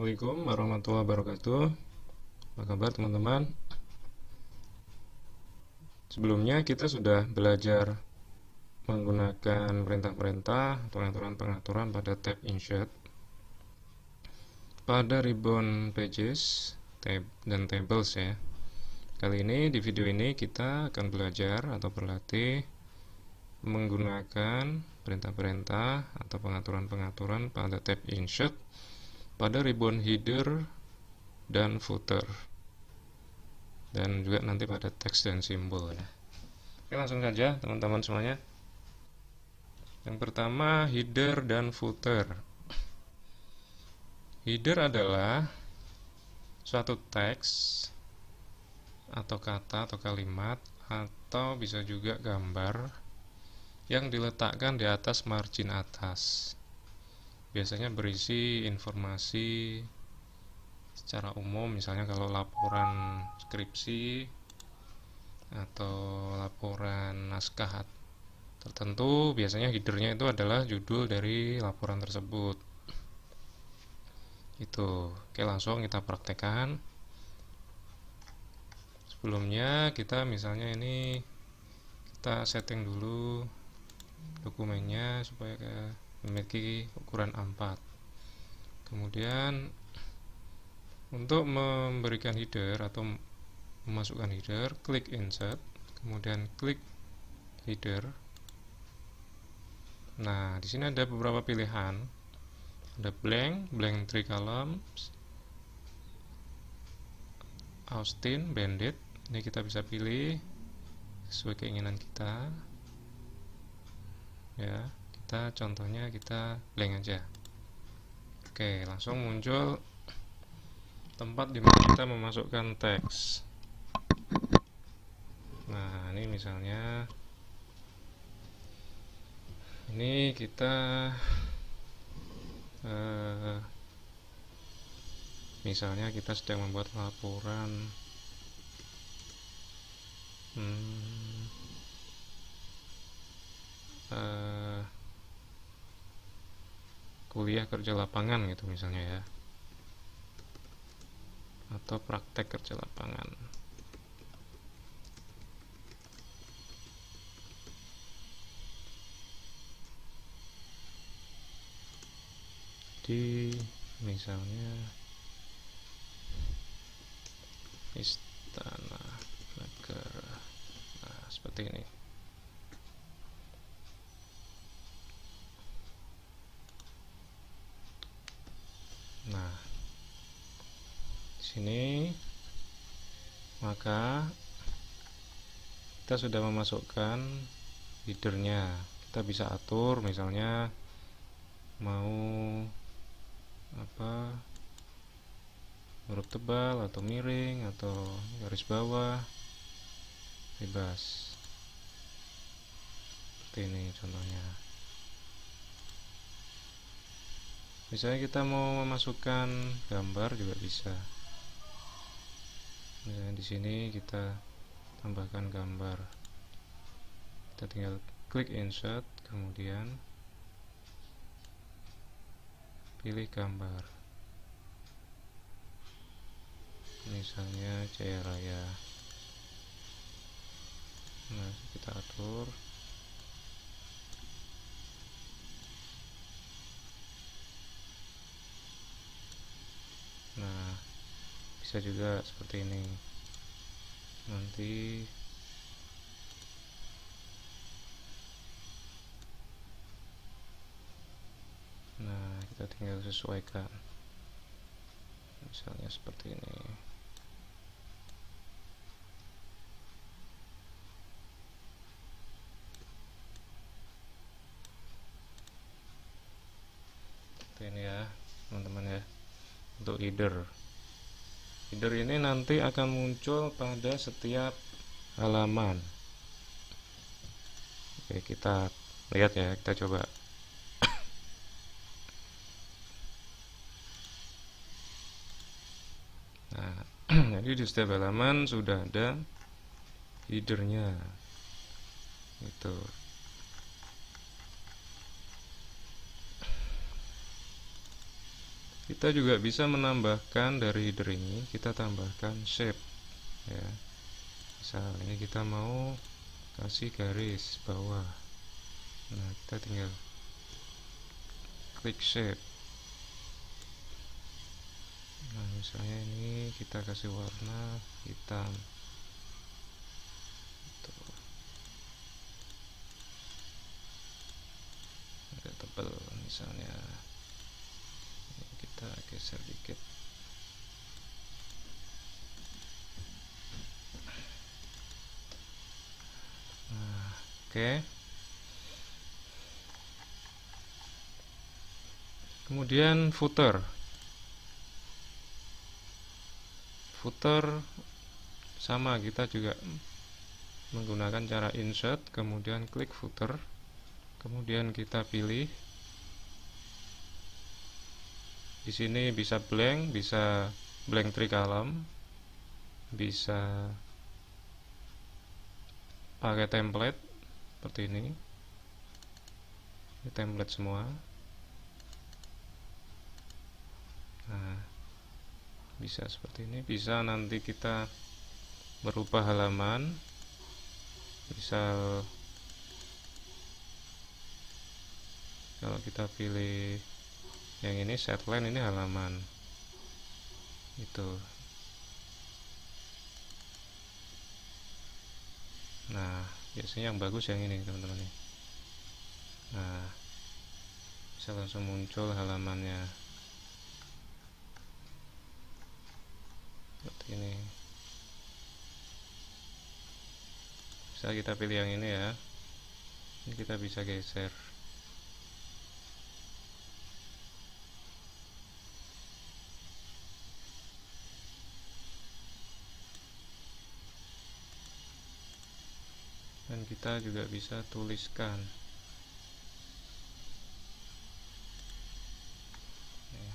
Assalamualaikum warahmatullahi wabarakatuh. Apa kabar teman-teman? Sebelumnya kita sudah belajar menggunakan perintah-perintah atau pengaturan-pengaturan pada tab insert, pada ribbon pages, tab dan tables ya. Kali ini di video ini kita akan belajar atau berlatih menggunakan perintah-perintah atau pengaturan-pengaturan pada tab insert, pada ribbon header dan footer, dan juga nanti pada teks dan simbol ya. Oke, langsung saja teman-teman semuanya. Yang pertama, header dan footer. Header adalah suatu teks atau kata atau kalimat atau bisa juga gambar yang diletakkan di atas margin atas. Biasanya berisi informasi secara umum, misalnya kalau laporan skripsi atau laporan naskah tertentu, biasanya headernya itu adalah judul dari laporan tersebut. Itu. Oke, langsung kita praktekkan. Sebelumnya kita misalnya ini kita setting dulu dokumennya supaya memiliki ukuran A4. Kemudian untuk memberikan header atau memasukkan header, klik insert, kemudian klik header. Nah, di sini ada beberapa pilihan. Ada blank 3 columns, Austin, banded. Ini kita bisa pilih sesuai keinginan kita. Ya, contohnya kita blank aja. Oke, langsung muncul tempat di mana kita memasukkan teks. Nah, ini misalnya ini kita misalnya kita sedang membuat laporan kuliah kerja lapangan gitu misalnya ya, atau praktek kerja lapangan. Di misalnya Istana Negara. Nah, seperti ini. Nah, di sini maka kita sudah memasukkan headernya. Kita bisa atur misalnya mau huruf tebal atau miring atau garis bawah, bebas. Seperti ini contohnya. Misalnya kita mau memasukkan gambar juga bisa. Misalnya di sini kita tambahkan gambar. Kita tinggal klik insert, kemudian pilih gambar. Misalnya Jaya Raya. Nah, kita atur. Nah, bisa juga seperti ini. Nanti kita tinggal sesuaikan. Misalnya seperti ini. Seperti ini ya, teman-teman ya. Untuk header ini nanti akan muncul pada setiap halaman. Oke, kita lihat ya, kita coba. Nah, jadi di setiap halaman sudah ada headernya gitu. Kita juga bisa menambahkan dari header ini, kita tambahkan shape ya. Misalnya kita mau kasih garis bawah, nah kita tinggal klik shape. Nah misalnya ini kita kasih warna hitam tuh, agak tebal misalnya, ini kita geser dikit. Nah oke. Kemudian footer sama, kita juga menggunakan cara insert, kemudian klik footer, kemudian kita pilih di sini bisa blank three column, bisa pakai template seperti ini template semua. Nah bisa seperti ini, bisa nanti kita merubah halaman, misal kalau kita pilih yang ini set line, ini halaman itu. Nah biasanya yang bagus yang ini teman-teman. Nah bisa langsung muncul halamannya seperti ini. Bisa kita pilih yang ini ya, ini kita bisa geser. Dan kita juga bisa tuliskan ya.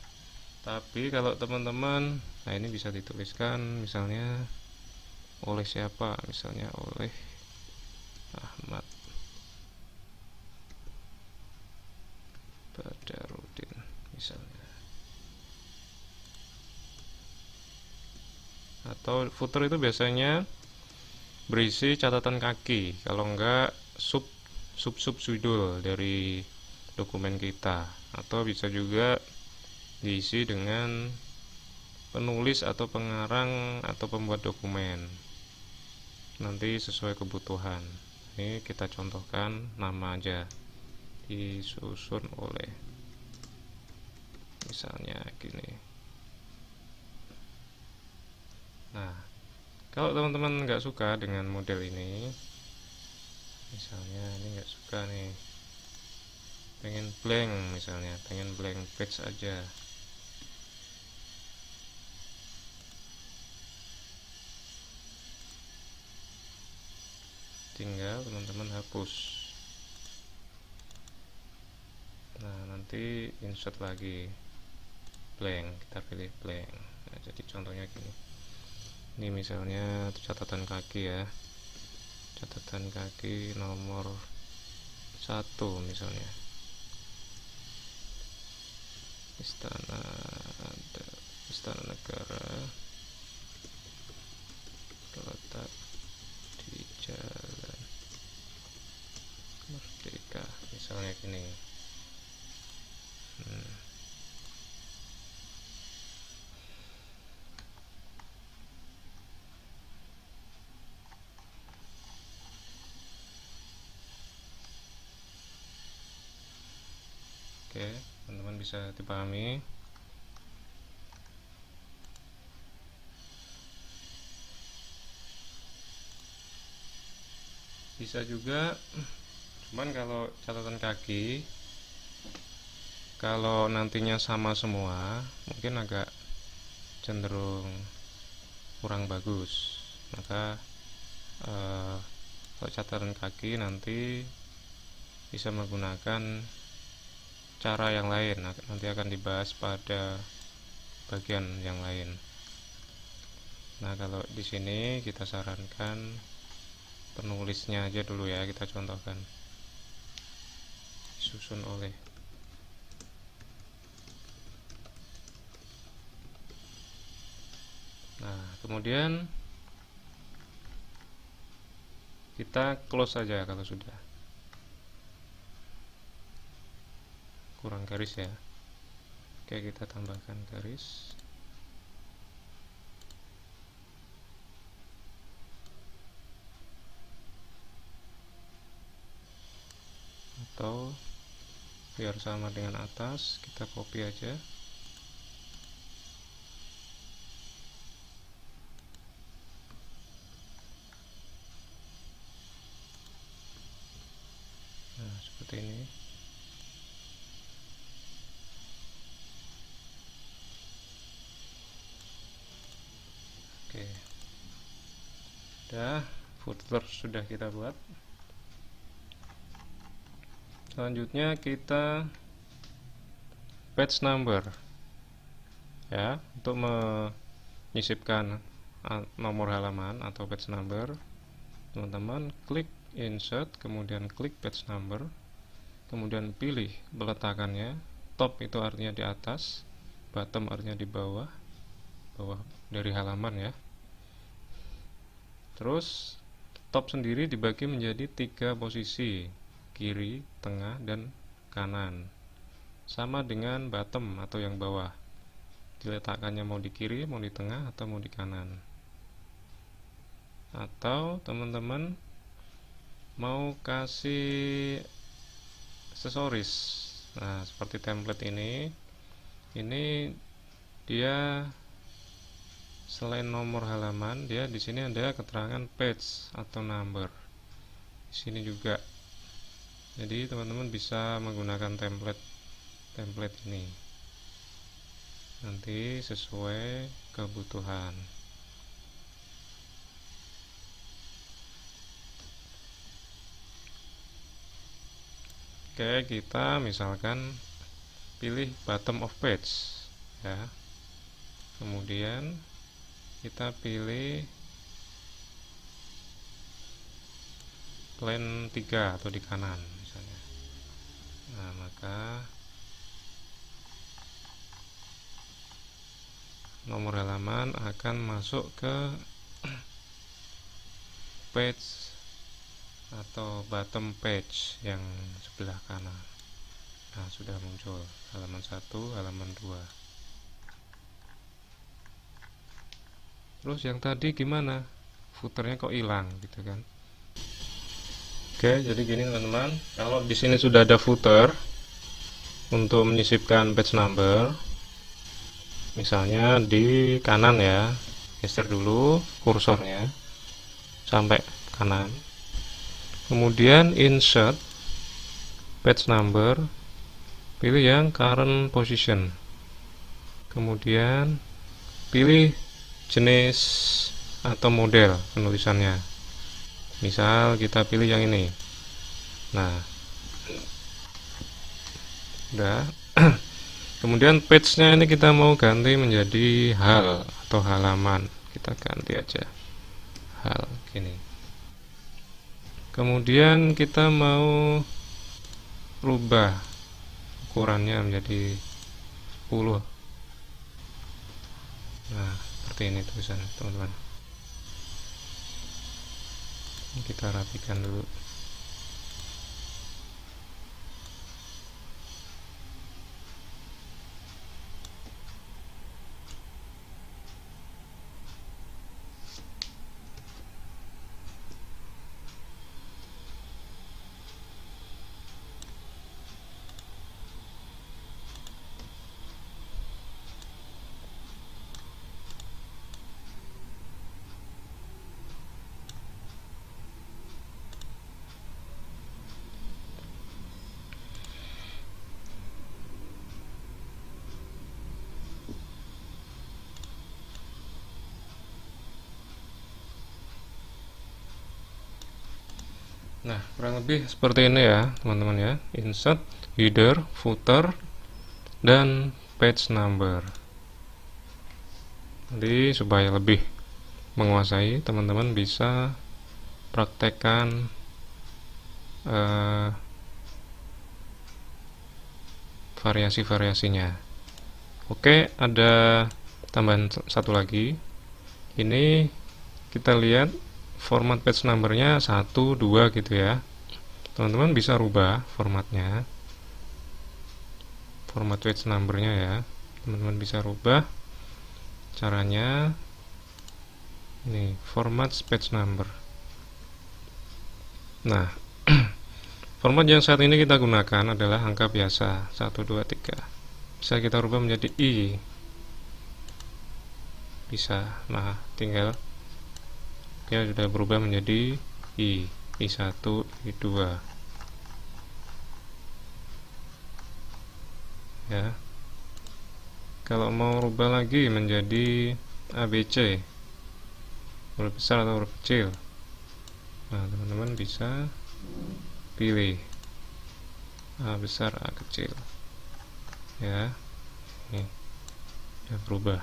Tapi kalau teman-teman, nah ini bisa dituliskan misalnya oleh siapa, misalnya oleh Ahmad Badarudin misalnya. Atau footer itu biasanya berisi catatan kaki, kalau enggak sub judul dari dokumen kita, atau bisa juga diisi dengan penulis atau pengarang atau pembuat dokumen, nanti sesuai kebutuhan. Ini kita contohkan nama aja, disusun oleh, misalnya gini. Nah kalau teman-teman nggak suka dengan model ini, misalnya ini nggak suka nih, pengen blank, misalnya pengen blank page aja, tinggal teman-teman hapus. Nah nanti insert lagi blank, kita pilih blank. Nah, jadi contohnya gini, ini misalnya catatan kaki ya, catatan kaki nomor 1 misalnya, Istana Negara terletak di Jalan Merdeka, misalnya gini. Oke, teman-teman bisa dipahami. Bisa juga, cuman kalau catatan kaki, kalau nantinya sama semua, mungkin agak cenderung kurang bagus. Maka kalau catatan kaki nanti bisa menggunakan cara yang lain, nanti akan dibahas pada bagian yang lain. Nah kalau di sini kita sarankan penulisnya aja dulu ya, kita contohkan disusun oleh. Nah, kemudian kita close saja kalau sudah. Kurang garis ya. Oke, kita tambahkan garis. Atau biar sama dengan atas, kita copy aja. Nah, seperti ini. Oke. Udah, footer sudah kita buat. Selanjutnya kita page number. Ya, untuk menyisipkan nomor halaman atau page number, teman-teman klik insert, kemudian klik page number, kemudian pilih peletakannya. Top itu artinya di atas, bottom artinya di bawah, bawah dari halaman ya. Terus top sendiri dibagi menjadi 3 posisi, kiri, tengah, dan kanan. Sama dengan bottom atau yang bawah, diletakkannya mau di kiri, mau di tengah, atau mau di kanan. Atau teman-teman mau kasih aksesoris. Nah, seperti template ini dia selain nomor halaman, dia di sini ada keterangan page atau number. Di sini juga. Jadi teman-teman bisa menggunakan template ini. Nanti sesuai kebutuhan. Oke, kita misalkan pilih bottom of page ya. Kemudian kita pilih line 3 atau di kanan misalnya. Nah, maka nomor halaman akan masuk ke page atau bottom page yang sebelah kanan. Nah, sudah muncul halaman 1, halaman 2. Terus yang tadi gimana? Footernya kok hilang gitu kan? Oke, jadi gini teman-teman, kalau di sini sudah ada footer untuk menyisipkan page number, misalnya di kanan ya, geser dulu kursornya sampai kanan. Kemudian insert page number, pilih yang current position. Kemudian pilih jenis atau model penulisannya. Misal kita pilih yang ini. Nah, udah. Kemudian page-nya ini kita mau ganti menjadi hal atau halaman. Kita ganti aja hal gini. Kemudian kita mau rubah ukurannya menjadi 10. Nah, seperti ini tulisannya teman-teman. Kita rapikan dulu. Nah, kurang lebih seperti ini ya teman-teman ya. Insert, header, footer, dan page number. Jadi supaya lebih menguasai, teman-teman bisa praktekkan variasi-variasinya. Oke, ada tambahan satu lagi. Ini kita lihat format page numbernya 1, 2 gitu ya. Teman-teman bisa rubah formatnya, format page numbernya ya. Teman-teman bisa rubah. Caranya ini, format page number. Nah, format yang saat ini kita gunakan adalah angka biasa 1, 2, 3. Bisa kita rubah menjadi I. Bisa. Nah, tinggal dia sudah berubah menjadi I1, I2 ya. Kalau mau rubah lagi menjadi ABC, huruf besar atau huruf kecil, nah teman-teman bisa pilih A besar, A kecil ya. Ini sudah berubah.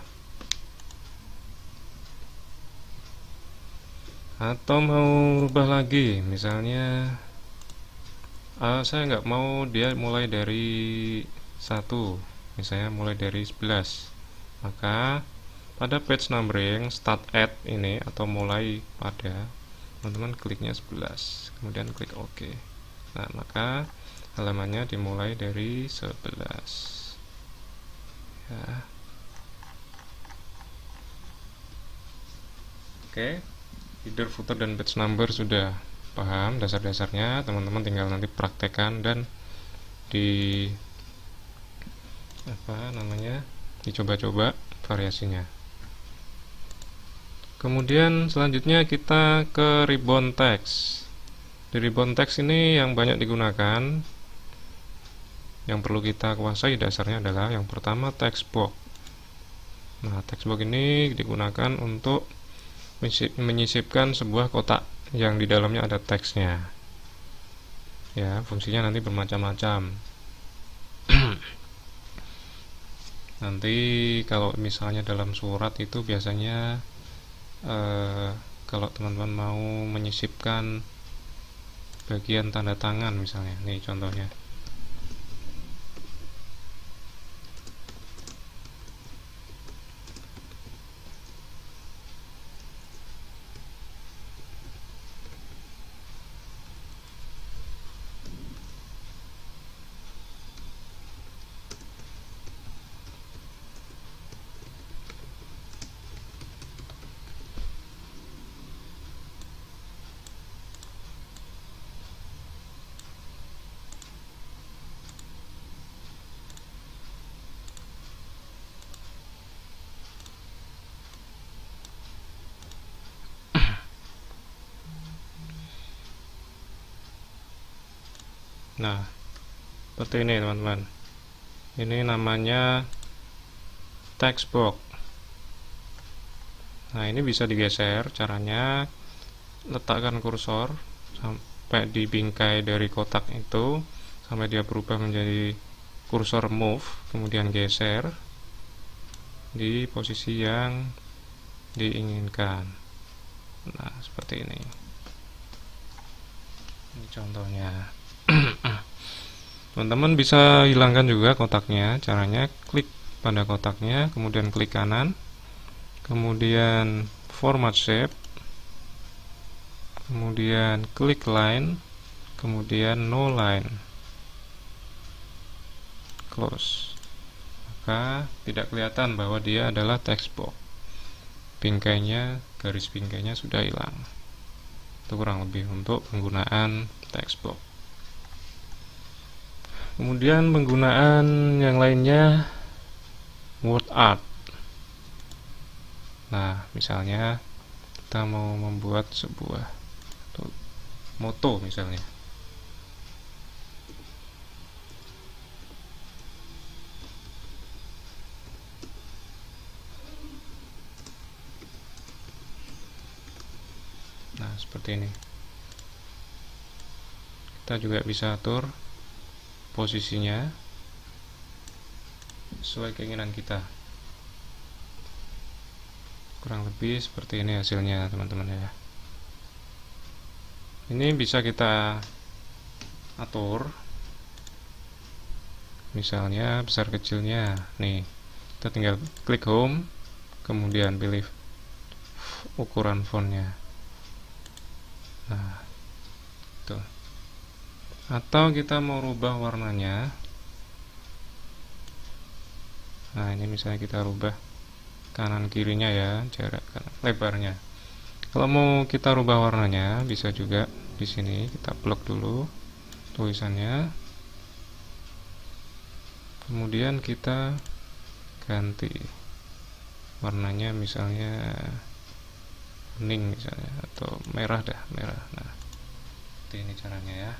Atau mau rubah lagi, misalnya saya nggak mau dia mulai dari 1, misalnya mulai dari 11, maka pada page numbering start at ini atau mulai pada, teman-teman kliknya 11, kemudian klik OK. Nah, maka halamannya dimulai dari 11 ya. Oke. Header, footer, dan page number sudah paham dasar-dasarnya. Teman-teman tinggal nanti praktekkan dan dicoba-coba variasinya. Kemudian selanjutnya kita ke ribbon text. Di ribbon text ini yang banyak digunakan, yang perlu kita kuasai dasarnya adalah yang pertama text box. Nah, text box ini digunakan untuk menyisipkan sebuah kotak yang di dalamnya ada teksnya ya. Fungsinya nanti bermacam-macam. Nanti kalau misalnya dalam surat itu biasanya kalau teman-teman mau menyisipkan bagian tanda tangan misalnya, nih contohnya. Nah, seperti ini teman-teman. Ini namanya text box. Nah, ini bisa digeser. Caranya letakkan kursor sampai di bingkai dari kotak itu sampai dia berubah menjadi kursor move, kemudian geser di posisi yang diinginkan. Nah, seperti ini. Ini contohnya. Teman-teman bisa hilangkan juga kotaknya. Caranya klik pada kotaknya, kemudian klik kanan, kemudian format shape, kemudian klik line, kemudian no line, close. Maka tidak kelihatan bahwa dia adalah text box. Bingkainya, garis bingkainya sudah hilang. Itu kurang lebih untuk penggunaan text box. Kemudian penggunaan yang lainnya, word art. Nah, misalnya kita mau membuat sebuah moto misalnya. Nah, seperti ini. Kita juga bisa atur posisinya sesuai keinginan kita. Kurang lebih seperti ini hasilnya teman-teman ya. Ini bisa kita atur, misalnya besar kecilnya. Nih, kita tinggal klik home, kemudian pilih ukuran fontnya. Nah, tuh. Atau kita mau rubah warnanya. Nah, ini misalnya kita rubah kanan kirinya ya, jarak lebarnya. Kalau mau kita rubah warnanya, bisa juga di sini kita blok dulu tulisannya. Kemudian kita ganti warnanya, misalnya kuning misalnya, atau merah dah, merah. Nah, ini caranya ya.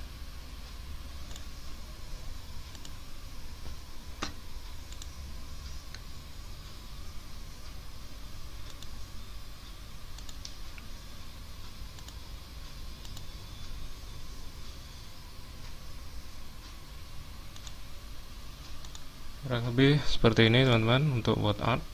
Kurang lebih seperti ini teman-teman untuk word art.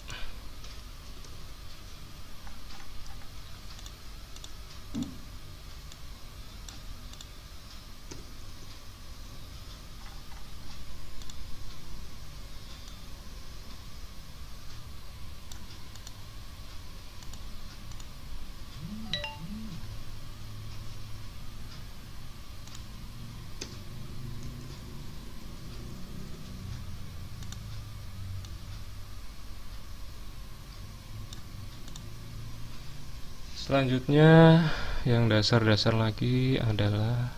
Selanjutnya yang dasar-dasar lagi adalah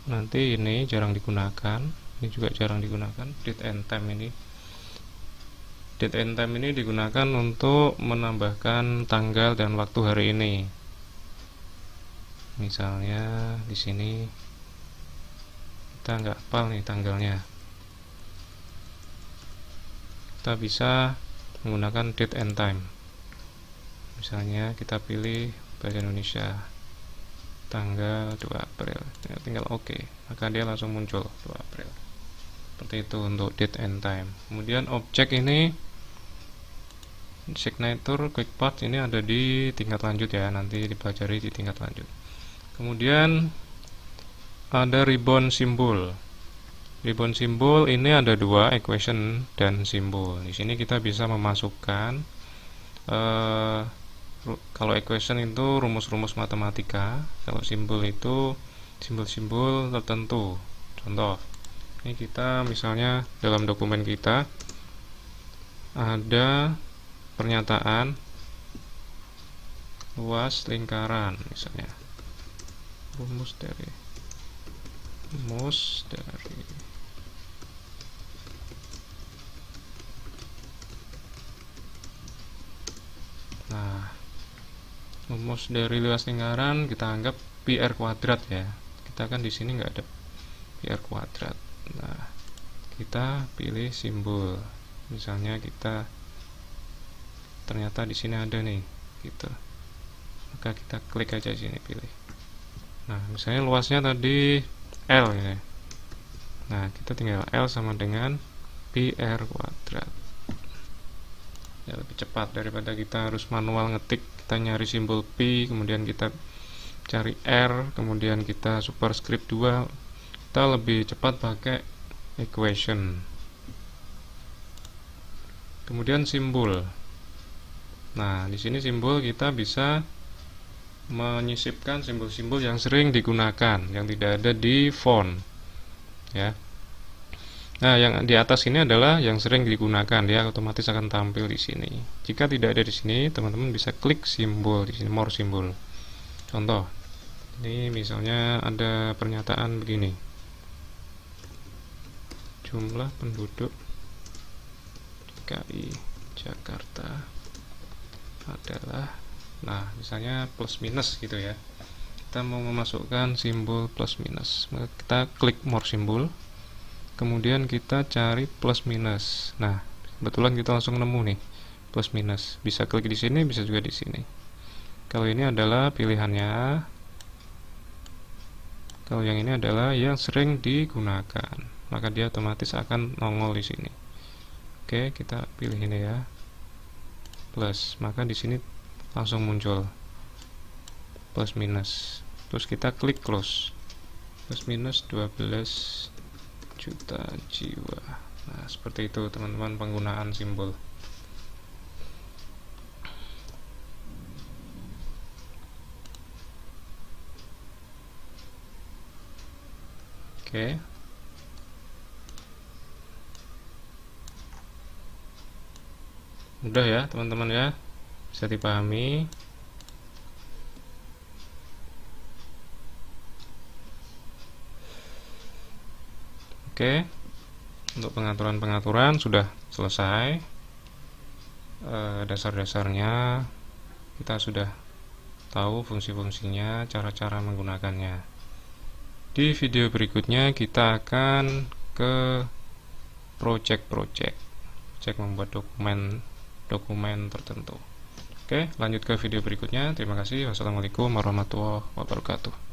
nanti ini jarang digunakan, ini juga jarang digunakan. Date and time ini, date and time ini digunakan untuk menambahkan tanggal dan waktu hari ini. Misalnya di sini kita nggak hafal nih tanggalnya, kita bisa menggunakan date and time. Misalnya kita pilih bahasa Indonesia, tanggal 2 April, tinggal oke, maka dia langsung muncul 2 April. Seperti itu untuk date and time. Kemudian objek ini, signature, quick path ini ada di tingkat lanjut ya, nanti dipelajari di tingkat lanjut. Kemudian ada ribbon simbol. Ribbon simbol ini ada dua, equation dan simbol. Di sini kita bisa memasukkan kalau equation itu rumus-rumus matematika, kalau simbol itu simbol-simbol tertentu. Contoh, ini kita misalnya dalam dokumen kita ada pernyataan luas lingkaran, misalnya rumus dari rumus dari luas lingkaran kita anggap pi r kuadrat ya. Kita kan di sini nggak ada pi r kuadrat. Nah, kita pilih simbol. Misalnya kita ternyata di sini ada nih, gitu. Maka kita klik aja sini, pilih. Nah, misalnya luasnya tadi L ya. Nah, kita tinggal L sama dengan pi r kuadrat. Ya, lebih cepat daripada kita harus manual ngetik, kita nyari simbol pi, kemudian kita cari r, kemudian kita superscript 2. Kita lebih cepat pakai equation. Kemudian simbol. Nah, di sini simbol kita bisa menyisipkan simbol-simbol yang sering digunakan, yang tidak ada di font ya. Nah, yang di atas ini adalah yang sering digunakan, dia otomatis akan tampil di sini. Jika tidak ada di sini, teman-teman bisa klik simbol di sini, more simbol. Contoh, ini misalnya ada pernyataan begini: jumlah penduduk DKI Jakarta adalah, nah misalnya plus minus gitu ya. Kita mau memasukkan simbol plus minus, maka kita klik more simbol. Kemudian kita cari plus minus. Nah, kebetulan kita langsung nemu nih plus minus. Bisa klik di sini, bisa juga di sini. Kalau ini adalah pilihannya. Kalau yang ini adalah yang sering digunakan, maka dia otomatis akan nongol di sini. Oke, kita pilih ini ya. Plus, maka di sini langsung muncul plus minus. Terus kita klik close. Plus minus 12 juta jiwa. Nah, seperti itu teman-teman penggunaan simbol. Oke. Mudah ya teman-teman ya, bisa dipahami. Oke, untuk pengaturan-pengaturan sudah selesai. Dasar-dasarnya kita sudah tahu fungsi-fungsinya, cara-cara menggunakannya. Di video berikutnya kita akan ke project-project, membuat dokumen tertentu. Oke, lanjut ke video berikutnya. Terima kasih. Wassalamualaikum warahmatullahi wabarakatuh.